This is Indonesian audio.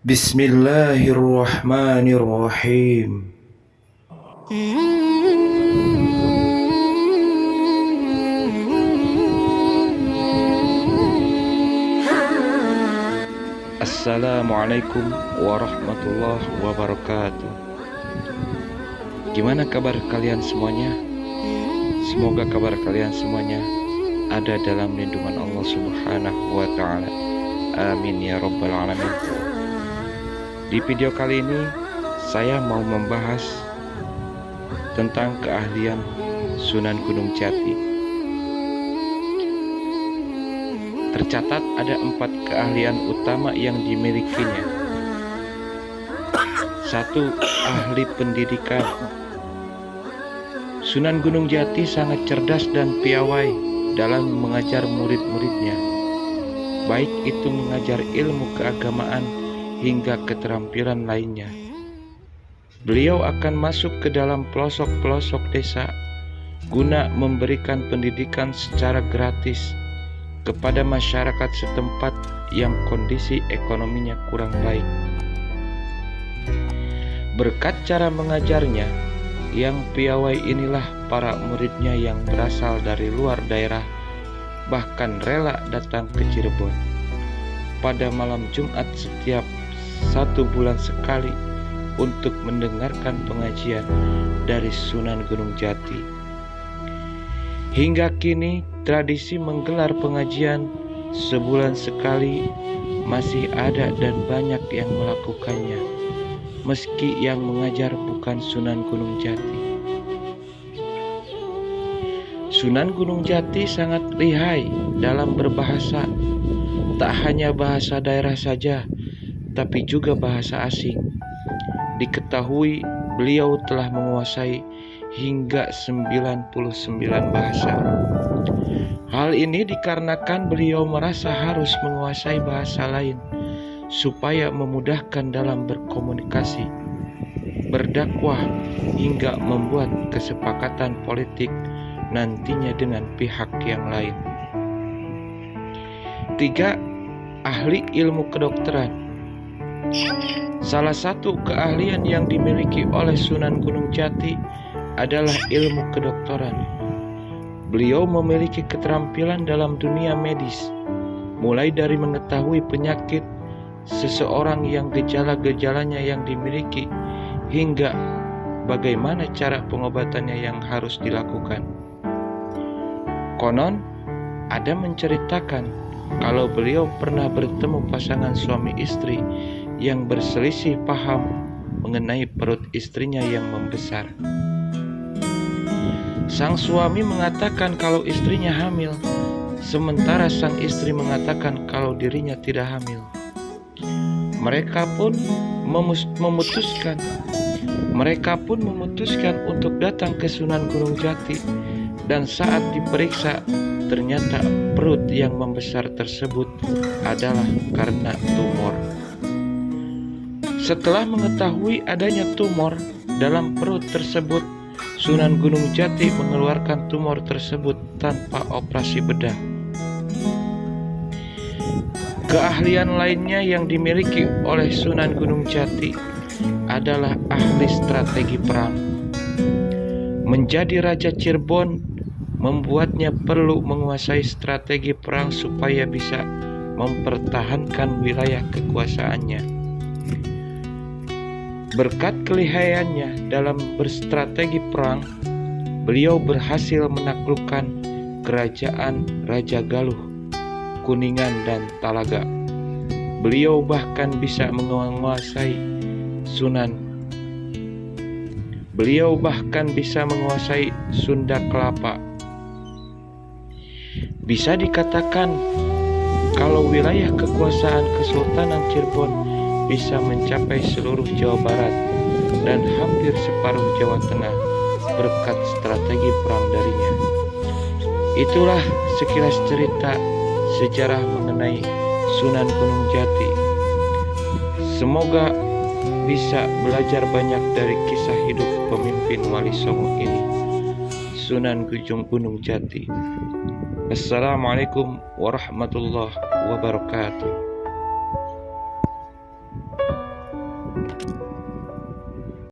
Bismillahirrahmanirrahim. Assalamualaikum warahmatullahi wabarakatuh. Gimana kabar kalian semuanya? Semoga kabar kalian semuanya ada dalam lindungan Allah Subhanahu wa ta'ala. Amin ya rabbal alamin. Di video kali ini saya mau membahas tentang keahlian Sunan Gunung Jati. Tercatat ada 4 keahlian utama yang dimilikinya. 1. Ahli pendidikan. Sunan Gunung Jati sangat cerdas dan piawai dalam mengajar murid-muridnya, baik itu mengajar ilmu keagamaan hingga keterampilan lainnya. Beliau akan masuk ke dalam pelosok-pelosok desa guna memberikan pendidikan secara gratis kepada masyarakat setempat yang kondisi ekonominya kurang baik. Berkat cara mengajarnya yang piawai inilah para muridnya yang berasal dari luar daerah bahkan rela datang ke Cirebon pada malam Jumat setiap 1 bulan sekali untuk mendengarkan pengajian dari Sunan Gunung Jati. Hingga kini tradisi menggelar pengajian sebulan sekali masih ada dan banyak yang melakukannya, meski yang mengajar bukan Sunan Gunung Jati. Sunan Gunung Jati sangat lihai dalam berbahasa, tak hanya bahasa daerah saja, tapi juga bahasa asing. Diketahui beliau telah menguasai hingga 99 bahasa. Hal ini dikarenakan beliau merasa harus menguasai bahasa lain supaya memudahkan dalam berkomunikasi, berdakwah, hingga membuat kesepakatan politik nantinya dengan pihak yang lain. 3. Ahli ilmu kedokteran. Salah satu keahlian yang dimiliki oleh Sunan Gunung Jati adalah ilmu kedokteran. Beliau memiliki keterampilan dalam dunia medis, mulai dari mengetahui penyakit seseorang yang gejala-gejalanya yang dimiliki, hingga bagaimana cara pengobatannya yang harus dilakukan. Konon, ada menceritakan kalau beliau pernah bertemu pasangan suami istri yang berselisih paham mengenai perut istrinya yang membesar. Sang suami mengatakan kalau istrinya hamil, sementara sang istri mengatakan kalau dirinya tidak hamil. Mereka pun memutuskan untuk datang ke Sunan Gunung Jati, dan saat diperiksa ternyata perut yang membesar tersebut adalah karena tumor. Setelah mengetahui adanya tumor dalam perut tersebut, Sunan Gunung Jati mengeluarkan tumor tersebut tanpa operasi bedah. Keahlian lainnya yang dimiliki oleh Sunan Gunung Jati adalah ahli strategi perang. Menjadi Raja Cirebon membuatnya perlu menguasai strategi perang supaya bisa mempertahankan wilayah kekuasaannya. Berkat kelihayannya dalam berstrategi perang, beliau berhasil menaklukkan kerajaan Raja Galuh, Kuningan, dan Talaga. Beliau bahkan bisa menguasai Sunda Kelapa. Bisa dikatakan kalau wilayah kekuasaan Kesultanan Cirebon bisa mencapai seluruh Jawa Barat dan hampir separuh Jawa Tengah berkat strategi perang darinya. Itulah sekilas cerita sejarah mengenai Sunan Gunung Jati. Semoga bisa belajar banyak dari kisah hidup pemimpin Wali Songo ini, Sunan Gunung Jati. Assalamualaikum warahmatullahi wabarakatuh.